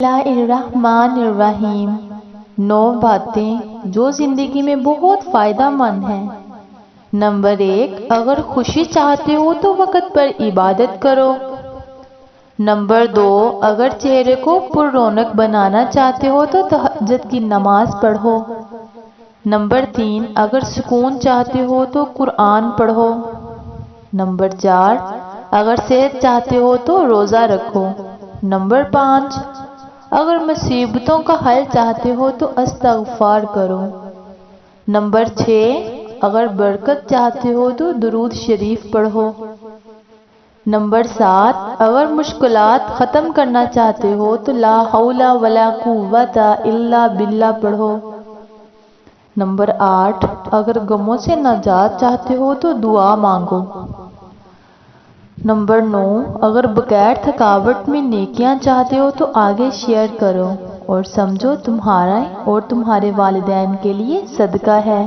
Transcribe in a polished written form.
اللہ الرحمن الرحیم 9 باتیں جو زندگی میں بہت فائدہ مند ہیں۔ نمبر 1، اگر خوشی چاہتے ہو تو وقت پر عبادت کرو۔ نمبر 2، اگر چہرے کو پر رونق بنانا چاہتے ہو تو تہجد کی نماز پڑھو۔ نمبر 3، اگر سکون چاہتے ہو تو قرآن پڑھو۔ نمبر 4، اگر صحت چاہتے ہو تو روزہ رکھو۔ نمبر 5، اگر مصیبتوں کا حل چاہتے ہو تو استغفار کرو۔ نمبر 6، اگر برکت چاہتے ہو تو درود شریف پڑھو۔ نمبر 7، اگر مشکلات ختم کرنا چاہتے ہو تو لا حول ولا قوت الا باللہ پڑھو۔ نمبر 8، اگر غموں سے نجات چاہتے ہو تو دعا مانگو۔ نمبر 9، اگر بغیر تھکاوٹ میں نیکیاں چاہتے ہو تو آگے شیئر کرو اور سمجھو تمہارا اور تمہارے والدین کے لیے صدقہ ہے۔